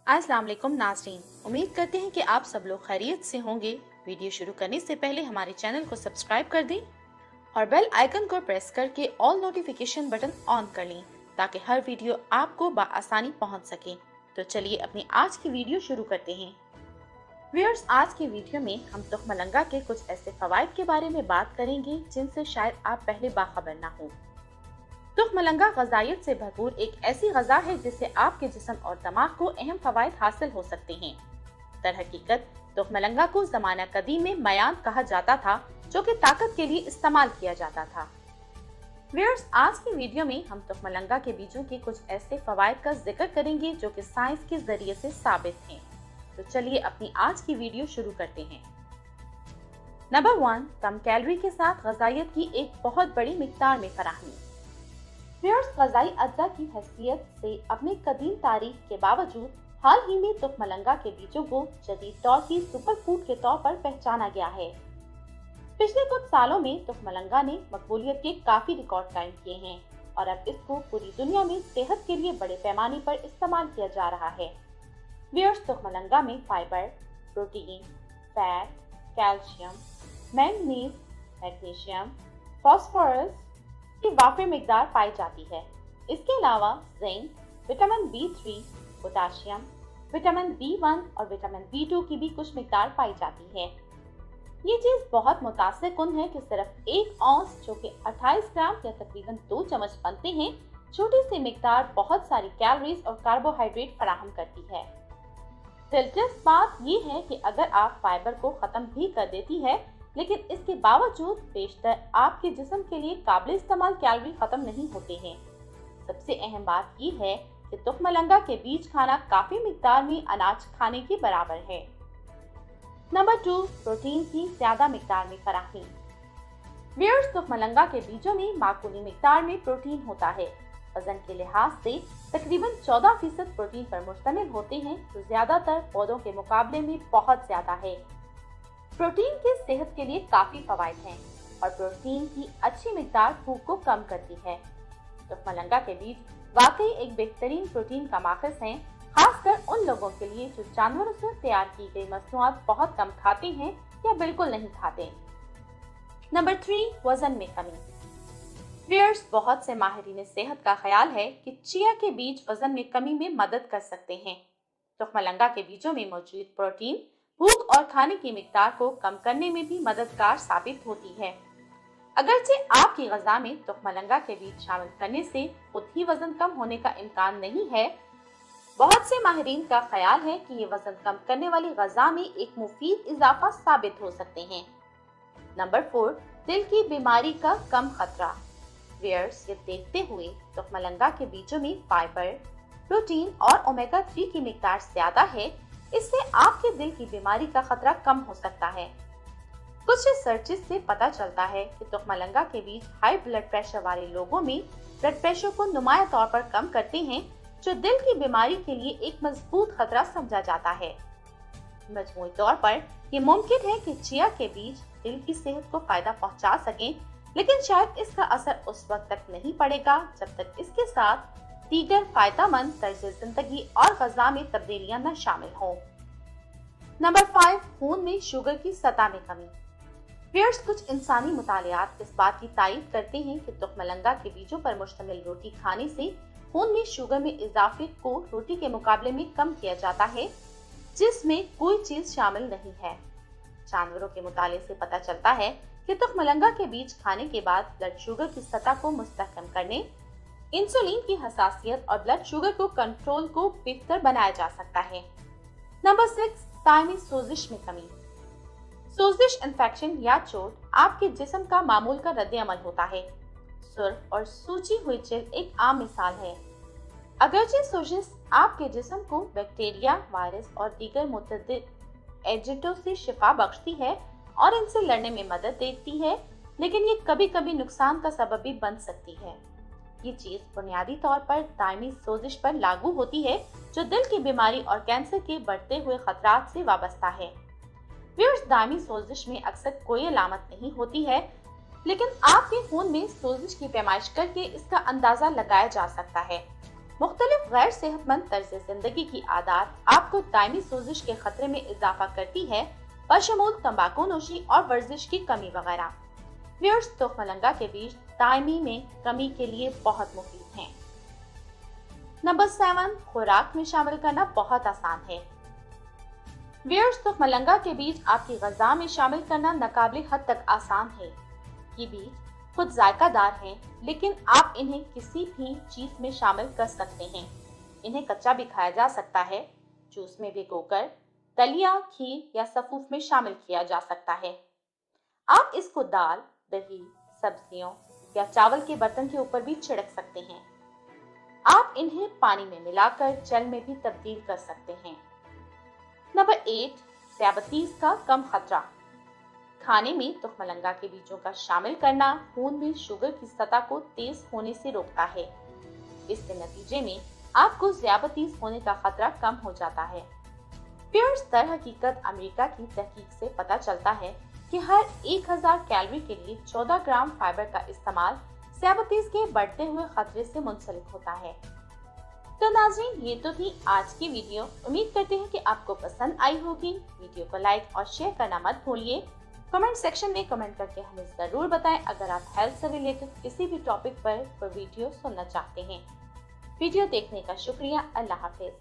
अस्सलाम वालेकुम नाज़रीन, उम्मीद करते हैं कि आप सब लोग खैरियत से होंगे। वीडियो शुरू करने से पहले हमारे चैनल को सब्सक्राइब कर दें और बेल आइकन को प्रेस करके ऑल नोटिफिकेशन बटन ऑन कर लें ताकि हर वीडियो आपको बआसानी पहुंच सके। तो चलिए अपनी आज की वीडियो शुरू करते हैं। व्यूअर्स, आज की वीडियो में हम तुखमलंगा के कुछ ऐसे फवाइद के बारे में बात करेंगे जिनसे शायद आप पहले बाखबर ना हो। तुखमलंगा ग़िज़ाइयत से भरपूर एक ऐसी ग़िज़ा है जिससे आपके जिस्म और दिमाग को अहम फ़वाइद हासिल हो सकते हैं। दरहकीकत तुखमलंगा को ज़माना कदीम में मयान कहा जाता था, जो कि ताकत के लिए इस्तेमाल किया जाता था। व्यूअर्स, आज की वीडियो में हम तुखमलंगा के बीजों के कुछ ऐसे फ़वाइद का जिक्र करेंगे जो कि साइंस के जरिए से साबित हैं। तो चलिए अपनी आज की वीडियो शुरू करते हैं। नंबर 1, कम कैलोरी के साथ ग़िज़ाइयत की एक बहुत बड़ी मिक़दार में फराहमी। व्यूअर्स, ग़िज़ाई अज्जा की हैसियत से अपने कदीम तारीख के बावजूद हाल ही में तुखमलंगा के बीजों को जदीद दौर की सुपर फूड के तौर पर पहचाना गया है। पिछले कुछ सालों में तुखमलंगा ने मकबूलियत के काफी रिकॉर्ड कायम किए हैं और अब इसको पूरी दुनिया में सेहत के लिए बड़े पैमाने पर इस्तेमाल किया जा रहा है। व्यूअर्स, तुखमलंगा में fibre, protein, fat, calcium, manganese, magnesium, phosphorus की वाफिर मिकदार पाई जाती है। इसके अलावा zinc, vitamin B3, potassium, vitamin B1 और विटामिन B2 की भी कुछ मिकदार पाई जाती है। ये चीज बहुत मुतासिर कुन है कि सिर्फ 1 औंस, जो कि 28 ग्राम या तकरीबन 2 चम्मच बनते हैं, छोटी सी मिकदार बहुत सारी कैलोरीज और कार्बोहाइड्रेट फराहम करती है। दिलचस्प बात ये है कि अगर आप फाइबर को खत्म भी कर देती है, लेकिन इसके बावजूद बेशतर आपके जिस्म के लिए काबिल इस्तेमाल कैलोरी खत्म नहीं होते हैं। सबसे अहम बात यह है कि तुखमलंगा के बीज खाना काफी मिकदार में अनाज खाने के बराबर है। नंबर 2, प्रोटीन की ज्यादा मिकदार में फराहमी। व्यूअर्स, तुखमलंगा के बीजों में माकूली मिकदार में प्रोटीन होता है। वजन के लिहाज से तकरीबन 14% प्रोटीन पर मुश्तमिल होते हैं, जो ज्यादातर पौधों के मुकाबले में बहुत ज्यादा है। प्रोटीन के सेहत के लिए काफी फवाइद हैं और प्रोटीन की अच्छी मिकदार भूख को कम करती है। तुखमलंगा के बीज वाकई एक बेहतरीन प्रोटीन का माखज़ हैं, खासकर उन लोगों के लिए जो जानवरों से तैयार की गई मसनूआत बहुत कम खाते हैं या बिल्कुल नहीं खाते। नंबर 3, वजन में कमी। व्यूअर्स, बहुत से माहिरीन सेहत का ख्याल है कि चिया के बीज वजन में कमी में मदद कर सकते हैं। तुखमलंगा के बीजों में मौजूद प्रोटीन भूख और खाने की मिकदार को कम करने में भी मददगार साबित होती है। अगरचे आपकी ग़िज़ा में तुखमलंगा के बीज शामिल करने से खुद ही वजन कम होने का इम्कान नहीं है, बहुत से माहिरीन का ख्याल है कि ये वजन कम करने वाली ग़िज़ा में एक मुफीद इजाफा साबित हो सकते हैं। नंबर 4, दिल की बीमारी का कम खतरा। व्यूअर्स, ये देखते हुए तुखमलंगा के बीजों में फाइबर, प्रोटीन और ओमेगा 3 की मिकदार ज्यादा है, इससे आपके दिल की बीमारी का खतरा कम हो सकता है। कुछ रिसर्चेस से पता चलता है कि तुखमलंगा के बीज हाई ब्लड प्रेशर वाले लोगों में ब्लड प्रेशर को नुमाया तौर पर कम करते हैं, जो दिल की बीमारी के लिए एक मजबूत खतरा समझा जाता है। मजमूई तौर पर ये मुमकिन है कि चिया के बीज दिल की सेहत को फायदा पहुंचा सकें, लेकिन शायद इसका असर उस वक्त तक नहीं पड़ेगा जब तक इसके साथ दीगर फायदेमंद तर्ज जिंदगी और ग़िज़ा में तब्दीलियां न शामिल हों। नंबर 5, खून में शुगर की सतह में कमी। व्यूअर्स, कुछ इंसानी मुतालियात इस बात की तायीद करते हैं कि तुखमलंगा के बीजों पर मुश्तमिल रोटी खाने से खून में शुगर में इजाफे को रोटी के मुकाबले में कम किया जाता है, जिसमें कोई चीज शामिल नहीं है। जानवरों के मुताले से पता चलता है कि तुखमलंगा के बीज खाने के बाद ब्लड शुगर की सतह को मुस्तहकम करने, इंसुलिन की हसासियत और ब्लड शुगर को कंट्रोल को बेहतर बनाया जा सकता है। नंबर 6, दायमी सोजिश में कमी। सोजिश इन्फेक्शन या चोट आपके जिस्म का मामूल का रद्द-ए-अमल होता है। सुर्ख और सूजी हुई चिल एक आम मिसाल है। अगरचे सोजिश आपके जिस्म को बैक्टीरिया, वायरस और दीगर मुतअद्दिद एजेंटों से शिफा बख्शती है और इनसे लड़ने में मदद देती है, लेकिन ये कभी कभी नुकसान का सबब भी बन सकती है। ये चीज बुनियादी तौर पर दायमी सोजिश पर लागू होती है, जो दिल की बीमारी और कैंसर के बढ़ते हुए खतरात से वाबस्ता है। व्यूअर्स, दायमी सोजिश में अक्सर कोई अलामत नहीं होती है, लेकिन आपके खून में सोजिश की पैमाइश करके इसका अंदाजा लगाया जा सकता है। मुख्तलिफ गैर सेहतमंद तर्ज जिंदगी की आदत आपको दायमी सोजिश के खतरे में इजाफा करती है, बशमूल तंबाकू नोशी और वर्जिश की कमी वगैरह। व्यूअर्स, तुखमलंगा के बीज दायमी में कमी के लिए बहुत मुफीद हैं। नंबर 7, खुराक में शामिल करना बहुत आसान है। व्यूअर्स, तुखमलंगा के बीज आपकी ग़िज़ा में शामिल करना नाकाबिल हद तक आसान है। ये बीज खुद जायकादार हैं, लेकिन आप इन्हें किसी भी चीज में शामिल कर सकते हैं। इन्हें कच्चा भी खाया जा सकता है, जूस में भिगोकर, दलिया, खीर या सफूफ में शामिल किया जा सकता है। आप इसको दाल, दही, सब्जियों या चावल के बर्तन के ऊपर भी छिड़क सकते हैं। आप इन्हें पानी में मिलाकर जल में भी तब्दील कर सकते हैं। नंबर 8, ज़ियाबतीस का कम खतरा। खाने में तुखमलंगा के बीजों का शामिल करना खून में शुगर की सतह को तेज होने से रोकता है। इसके नतीजे में आपको ज़ियाबतीस होने का खतरा कम हो जाता है। व्यूअर्स, दर हकीकत अमेरिका की तहकीक से पता चलता है कि हर 1000 कैलोरी के लिए 14 ग्राम फाइबर का इस्तेमाल ज़ियाबतीस के बढ़ते हुए खतरे से मुंसलिक होता है। तो नाज़रीन, ये तो थी आज की वीडियो। उम्मीद करते हैं कि आपको पसंद आई होगी। वीडियो को लाइक और शेयर करना मत भूलिए। कमेंट सेक्शन में कमेंट करके हमें जरूर बताएं अगर आप हेल्थ से रिलेटेड किसी भी टॉपिक पर कोई वीडियो सुनना चाहते हैं। वीडियो देखने का शुक्रिया। अल्लाह हाफिज।